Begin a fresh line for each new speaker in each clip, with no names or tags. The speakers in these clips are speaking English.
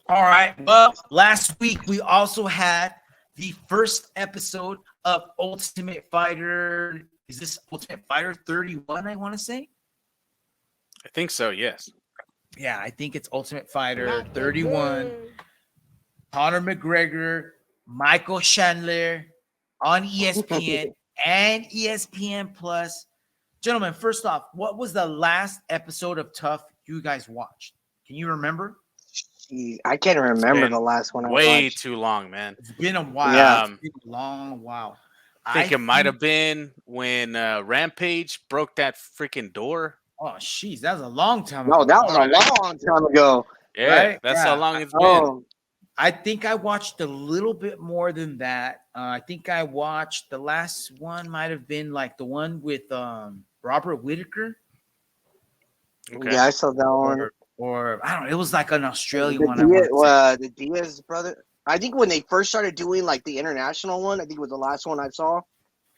All right. Well, last week we also had the first episode of Ultimate Fighter. Is this Ultimate Fighter 31? I want to say.
I think so. Yes.
Yeah, I think it's Ultimate Fighter
Back
31.
again.
Conor McGregor, Michael Chandler on ESPN and ESPN Plus. Gentlemen, first off, what was the last episode of TUF you guys watched? Can you remember?
Jeez, I can't remember the last one I
Way
watched.
too long, man.
It's been a while.
Yeah.
It's been a long while.
I think it might have been when Rampage broke that freaking door.
Oh, jeez, that was a long time ago.
No, that was a long time ago.
Yeah,
Right?
that's
Yeah.
how long it's been.
Oh,
I think I watched a little bit more than that. I think I watched the last one might have been like the one with Robert Whitaker.
Okay.
yeah, I saw that one.
Or I don't know, it was like an Australian
The
one. I wanna say.
The Diaz brother. I think when they first started doing like the international one, I think it was the last one I saw.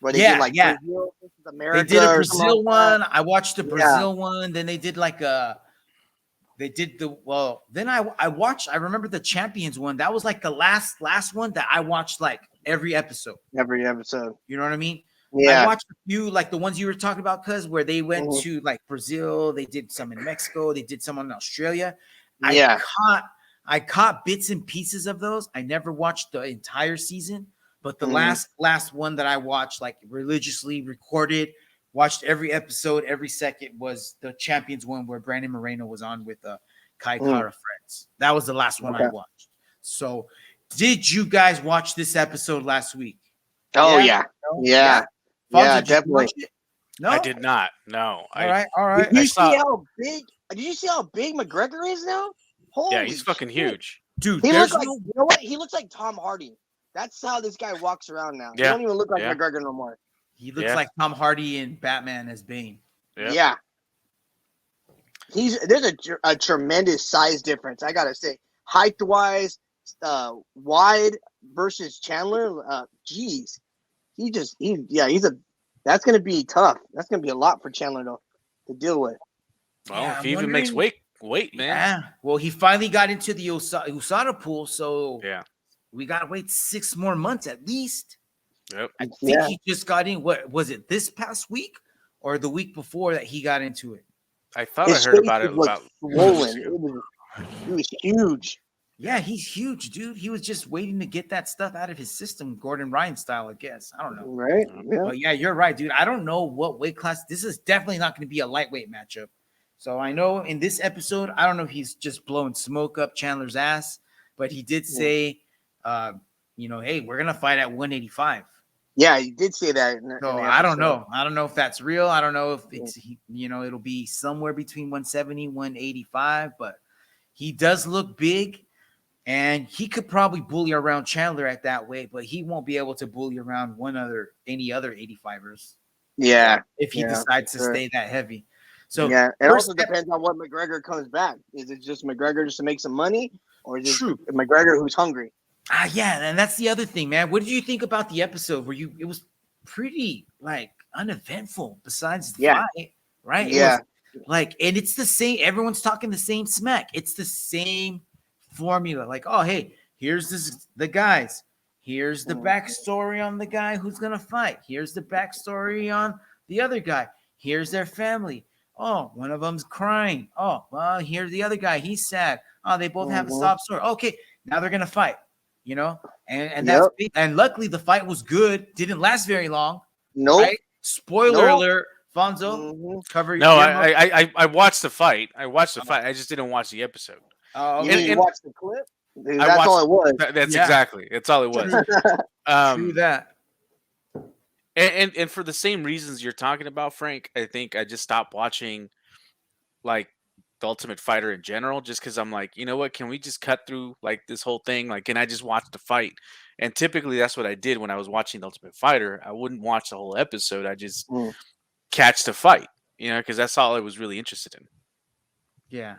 Where they
Yeah,
did like
yeah.
Brazil versus America.
They did a
or something
Brazil
like that.
one. I watched the Brazil one. Then they did like a. They did the well. Then I watched. I remember the Champions one. That was like the last one that I watched like every episode.
Every episode.
You know what I mean? I
Yeah.
watched a few like the ones you were talking about, cuz where they went
Mhm.
to like Brazil. They did some in Mexico. They did some in Australia.
Yeah.
I caught bits and pieces of those. I never watched the entire season, but the
Mhm.
last one that I watched like religiously recorded, watched every episode, every second was the Champions one where Brandon Moreno was on with Kai Kara Friends. That was the last one I
Okay.
watched. So, did you guys watch this episode last week?
Oh
Yeah?
yeah.
No?
Yeah.
Fonzo,
Yeah,
did you
definitely.
watch it? No,
I did not. No.
All right.
Did you
saw-
see how big? Did you see how big McGregor is now? Holy
Yeah, he's fucking
shit.
huge.
Dude,
He
there's
looks like
no
you know what? He looks like Tom Hardy. That's how this guy walks around now. He
Yeah.
don't even look like
Yeah.
McGregor no more.
He looks
Yeah.
like Tom Hardy in Batman as Bane.
Yep.
Yeah. There's a tremendous size difference. I gotta say, height wise, wide versus Chandler. Geez, that's gonna be tough. That's gonna be a lot for Chandler to deal with.
Well,
Yeah,
if
I'm
he even makes
wondering-
weight, man.
Yeah. Well, he finally got into the USADA pool, so
Yeah.
we gotta wait 6 more months at least.
Yep.
I think
Yeah.
he just got in. What was it? This past week or the week before that he got into it?
I thought
His
I heard
face
about it
was
about
swollen. He was huge.
Yeah, he's huge, dude. He was just waiting to get that stuff out of his system, Gordon Ryan style, I guess. I don't know.
Right? Yeah.
But yeah, you're right, dude. I don't know what weight class. This is definitely not going to be a lightweight matchup. So I know in this episode, I don't know if he's just blowing smoke up Chandler's ass, but he did say, hey, we're gonna fight at 185.
Yeah, he did say that.
So I don't know. I don't know if that's real. I don't know if it's it'll be somewhere between 170, 185, but he does look big. And he could probably bully around Chandler at that weight, but he won't be able to bully around any other 85ers
Yeah.
if he
Yeah,
decides to
sure.
stay that heavy. So
Yeah. It
first
also depends on what McGregor comes back. Is it just McGregor just to make some money, or is it
True.
McGregor who's hungry?
Yeah, and that's the other thing, man. What did you think about the episode where it was pretty like uneventful besides the fight, right?
Yeah.
It was, and it's the same, everyone's talking the same smack. It's the same formula. Like, oh, hey, here's the guys. Here's the backstory on the guy who's gonna fight. Here's the backstory on the other guy. Here's their family. Oh, one of them's crying. Oh, well, here's the other guy. He's sad. Oh, they both have a sob story. Okay, now they're gonna fight. And that's big. And luckily the fight was good. Didn't last very long.
Nope.
Right? Spoiler alert, Fonzo. Cover
No,
your
I watched the fight. I just didn't watch the episode.
Oh,
You
okay.
didn't watch the clip? Dude,
I
that's
watched-
all it was.
That's
Yeah.
exactly. That's all it was.
True that.
And for the same reasons you're talking about, Frank, I think I just stopped watching like the Ultimate Fighter in general, just because I'm like, you know what? Can we just cut through like this whole thing? Like, can I just watch the fight? And typically, that's what I did when I was watching the Ultimate Fighter. I wouldn't watch the whole episode. I just catch the fight, because that's all I was really interested in.
Yeah.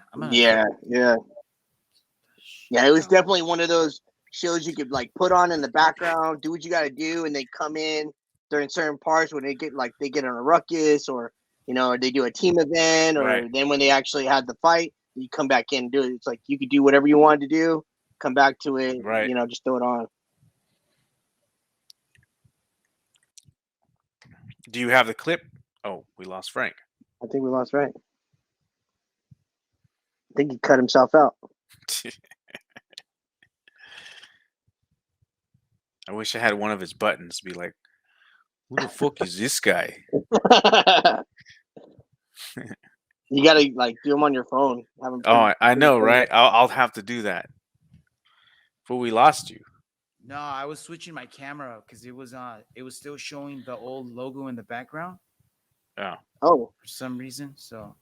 Yeah. It was definitely one of those shows you could like put on in the background, do what you got to do, and they come in during certain parts when they get in a ruckus, or they do a team event, or then when they actually had the fight, you come back in and do it. It's like you could do whatever you wanted to do, come back to it.
Right.
Just throw it on.
Do you have the clip? Oh, we lost Frank.
I think we lost Frank. I think he cut himself out.
I wish I had one of his buttons to be like, who the fuck is this guy?
You gotta like do them on your phone. Have 'em
Oh, I know,
pretty
right? I'll have to do that. But we lost you.
No, I was switching my camera because it was still showing the old logo in the background
Yeah.
Oh,
for some reason. So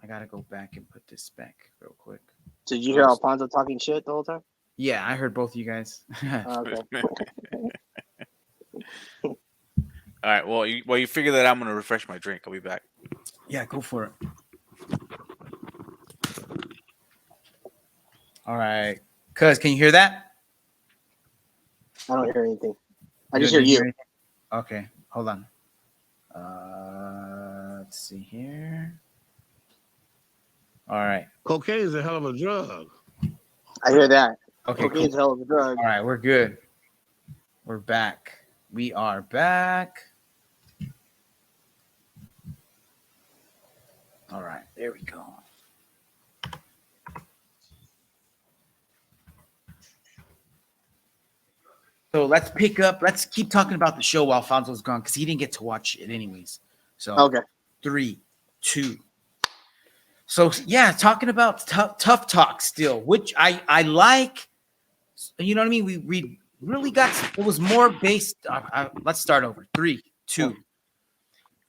I gotta go back and put this back real quick.
did you hear Alfonso talking shit the whole time?
Yeah, I heard both of you guys.
Okay.
All right. Well, you figure that out, I'm gonna refresh my drink. I'll be back.
Yeah, go for it. All right. Cuz, can you hear that?
I don't hear anything. I
You
just
don't
hear you.
anything? Okay, hold on. Let's see here. All right.
Cocaine is a hell of a drug.
I hear that.
Okay,
Cocaine's
cool.
a hell of a drug.
All right, we're good. We're back. We are back. All right, there we go. So let's keep talking about the show while Alfonso's gone because he didn't get to watch it anyways. So
Okay.
3, 2. So yeah, talking about tough talk still, which I like. You know what I mean? We really got it was more based. Let's start over. 3, 2.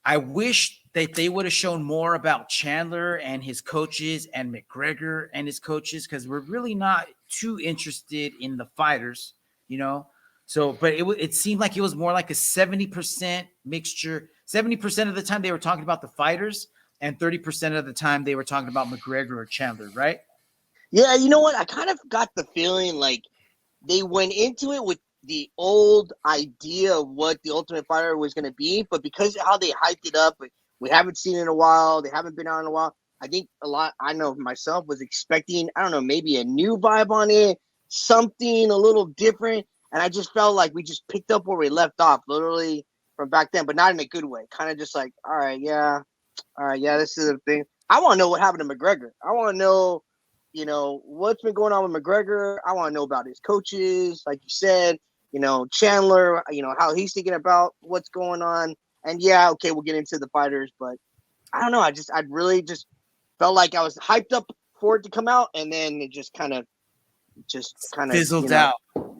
I wish that they would have shown more about Chandler and his coaches and McGregor and his coaches because we're really not too interested in the fighters, you know. So, but it seemed like it was more like a 70% mixture. 70% of the time they were talking about the fighters, and 30% of the time they were talking about McGregor or Chandler, right?
Yeah, you know what? I kind of got the feeling like they went into it with the old idea of what the Ultimate Fighter was going to be, but because of how they hyped it up, we haven't seen it in a while. They haven't been out in a while. I think I know myself was expecting, I don't know, maybe a new vibe on it, something a little different. And I just felt like we just picked up where we left off, literally from back then, but not in a good way. Kind of just like, all right, yeah, this is the thing. I want to know what happened to McGregor. I want to know, what's been going on with McGregor. I want to know about his coaches, like you said, Chandler, how he's thinking about what's going on. And yeah, okay, we'll get into the fighters, but I don't know. I really just felt like I was hyped up for it to come out, and then it just kind of
fizzled out.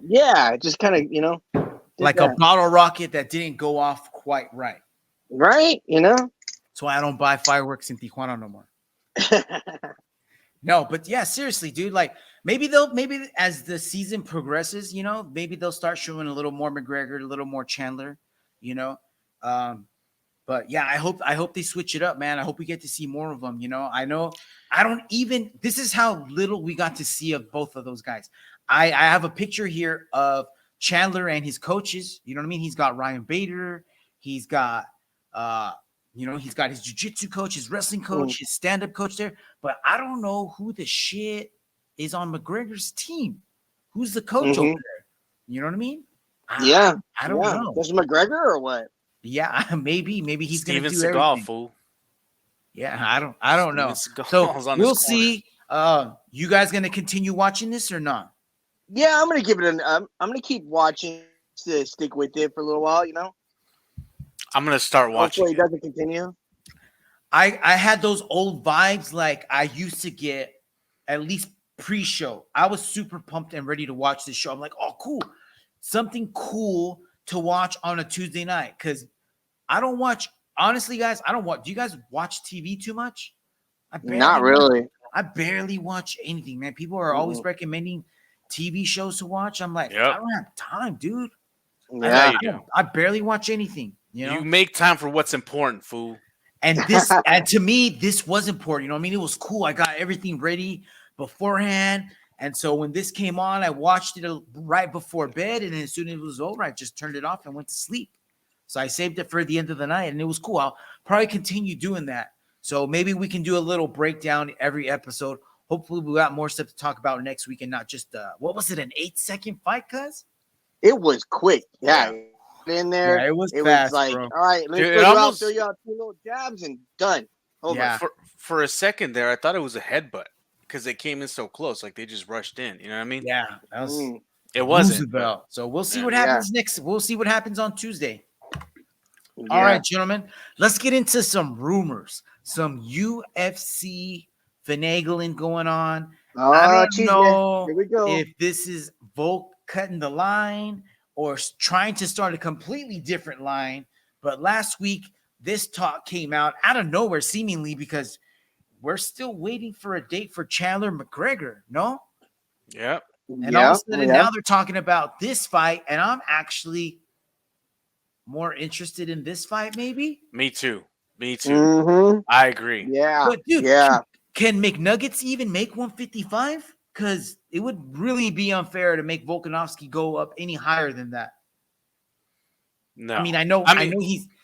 Yeah, just kind of,
like a bottle rocket that didn't go off quite right.
Right?
That's why I don't buy fireworks in Tijuana no more. No, but yeah, seriously, dude. Like maybe as the season progresses, maybe they'll start showing a little more McGregor, a little more Chandler, But yeah, I hope they switch it up, man. I hope we get to see more of them. This is how little we got to see of both of those guys. I have a picture here of Chandler and his coaches. You know what I mean? He's got Ryan Bader. He's got, he's got his jiu-jitsu coach, his wrestling coach, his stand-up coach there. But I don't know who the shit is on McGregor's team. Who's the coach over there? You know what I mean?
Yeah.
I don't know.
Is McGregor or what?
Yeah, maybe he's going to do
Steven
everything.
Seagal, fool.
Yeah, I don't know. So we'll see. You guys going to continue watching this or not?
Yeah, I'm going to give it I'm going to keep watching to stick with it for a little while,
I'm going to start watching.
Hopefully it doesn't continue.
I had those old vibes like I used to get at least pre-show. I was super pumped and ready to watch this show. I'm like, oh, cool. Something cool to watch on a Tuesday night because I don't watch. Honestly, guys, I don't watch. Do you guys watch TV too much?
Not really.
I barely watch anything, man. People are always recommending TV shows to watch. I'm like,
Yep.
I don't have time, dude.
Yeah,
I barely watch anything.
You make time for what's important, fool.
And to me, this was important. You know what I mean? It was cool. I got everything ready beforehand. And so when this came on, I watched it right before bed. And then as soon as it was over, I just turned it off and went to sleep. So I saved it for the end of the night and it was cool. I'll probably continue doing that. So maybe we can do a little breakdown every episode hopefully we got more stuff to talk about next week and not just what was it, an 8-second fight, cuz?
It was quick. Yeah. In there.
Yeah, it was
It
fast,
was like,
bro.
all right, let's
Dude,
throw you out 2 little jabs and done. Over.
Yeah.
For a second there, I thought it was a headbutt because they came in so close, like they just rushed in. You know what I mean?
Yeah, that was
It wasn't. but-
Roosevelt. So we'll see
Yeah.
what happens next. We'll see what happens on Tuesday.
Yeah.
All right, gentlemen, let's get into some rumors, some UFC finagling going on. I don't know
Here we go.
if this is Volk cutting the line or trying to start a completely different line. But last week, this talk came out of nowhere, seemingly, because we're still waiting for a date for Chandler McGregor, no?
Yep.
And all of a sudden, now they're talking about this fight, and I'm actually more interested in this fight, maybe.
Me too.
Mm-hmm.
I agree.
Yeah.
But dude,
yeah.
can McNuggets even make 155? Because it would really be unfair to make Volkanovski go up any higher than that.
No.
I mean, I know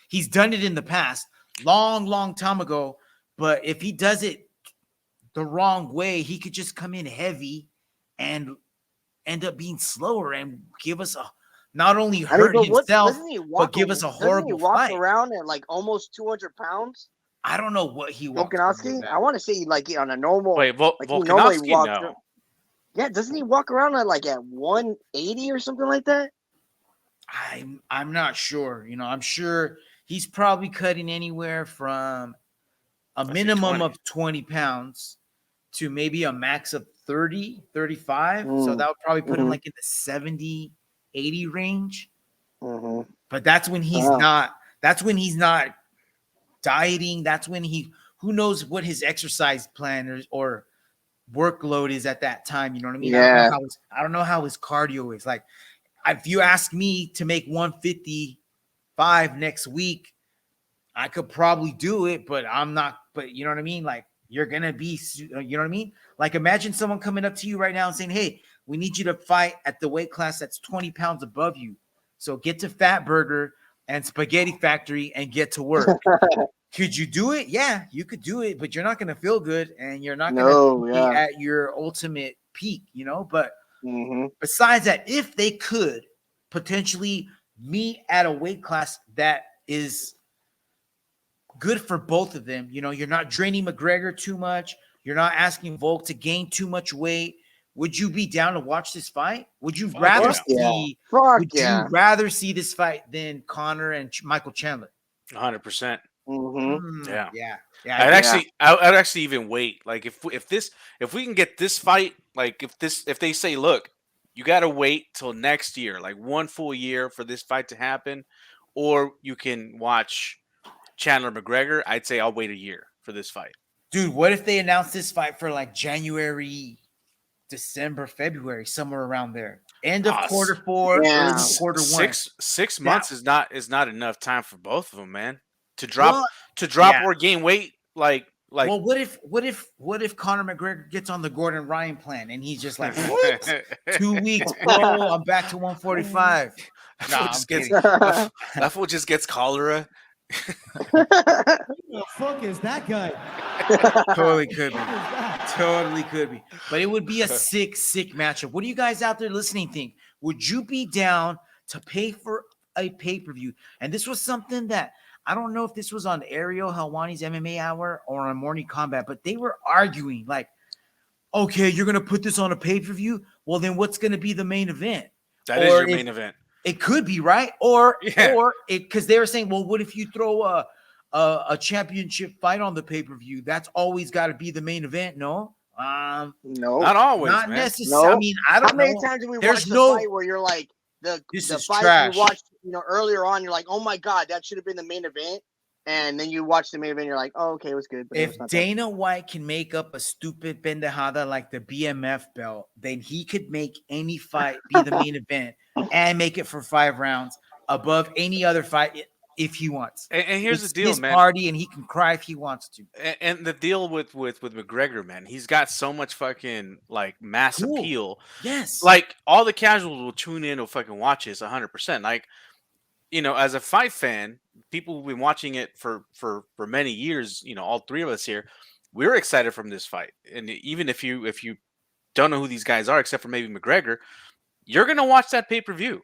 he's done it in the past, long time ago. But if he does it the wrong way, he could just come in heavy and end up being slower and give us a not only hurt himself, but give us a horrible
doesn't he walk
fight.
around at like almost 200 pounds?
I don't know what he walks
Volkanovski? I want to say like on a normal.
Wait,
like
Volkanovski? No.
Yeah, doesn't he walk around at like at 180 or something like that?
I'm not sure. You know, I'm sure he's probably cutting anywhere from a minimum of 20 pounds to maybe a max of 30, 35. So that would probably put him like in the 70, 80 range. But that's when he's not dieting. That's when who knows what his exercise plan or workload is at that time. You know what I mean?
Yeah.
I don't know how his cardio is. Like, if you ask me to make 155 next week, I could probably do it, but I'm not. But you know what I mean? Like, you're gonna be, you know what I mean? Like, imagine someone coming up to you right now and saying, "Hey, we need you to fight at the weight class that's 20 pounds above you. So get to Fat Burger and Spaghetti Factory and get to work." Could you do it? Yeah, you could do it, but you're not gonna feel good and you're not gonna be at your ultimate peak, you know. But besides that, if they could potentially meet at a weight class that is good for both of them, you know, you're not draining McGregor too much, you're not asking Volk to gain too much weight. Would you be down to watch this fight? Would you rather see? You rather see this fight than Conor and Michael Chandler?
100%.
Yeah.
I'd actually even wait. Like if we can get this fight, like if they say, look, you got to wait till next year, like 1 full year for this fight to happen, or you can watch Chandler McGregor, I'd say I'll wait a year for this fight.
Dude, what if they announce this fight for like January, December, February, somewhere around there? End of quarter 4, early quarter 1.
6 months is not enough time for both of them, man. To drop or gain weight, like.
Well, what if Conor McGregor gets on the Gordon Ryan plan and he's just like, what? 2 weeks, bro, I'm back to 145.
That fool just gets cholera.
Who the fuck is that guy?
Totally could be. But it would be a sick matchup. What do you guys out there listening think? Would you be down to pay for a pay-per-view? And this was something that I don't know if this was on Ariel Helwani's MMA Hour or on Morning Combat, but they were arguing like, okay, you're going to put this on a pay-per-view? Well, then what's going to be the main event?
That is your main event.
It could be, right? Or because they were saying, well, what if you throw a championship fight on the pay-per-view? That's always got to be the main event, no?
No.
Not always,
not
man.
necessarily.
No.
I mean, I don't
How many
know.
times have we
There's
watched a fight where you're like, the fight
trash.
you watched, earlier on, you're like, oh my God, that should have been the main event. And then you watch the main event, you're like, oh, okay, it was good. But
if Dana White can make up a stupid pendejada like the BMF belt, then he could make any fight be the main event and make it for 5 rounds above any other fight if he wants.
And here's the deal,
his
man.
Party, and he can cry if he wants to.
And the deal with McGregor, man, he's got so much fucking like mass appeal.
Yes,
like all the casuals will tune in to fucking watch this 100%. Like, as a fight fan, people who've been watching it for many years, all 3 of us here, we're excited from this fight. And even if you don't know who these guys are, except for maybe McGregor, you're gonna watch that pay-per-view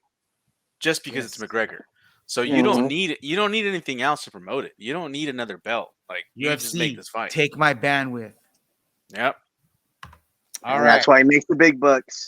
just because it's McGregor. So you don't need anything else to promote it. You don't need another belt. Like you just make
UFC,
this fight.
take my bandwidth.
Yep.
All
And
right.
that's why he makes the big bucks.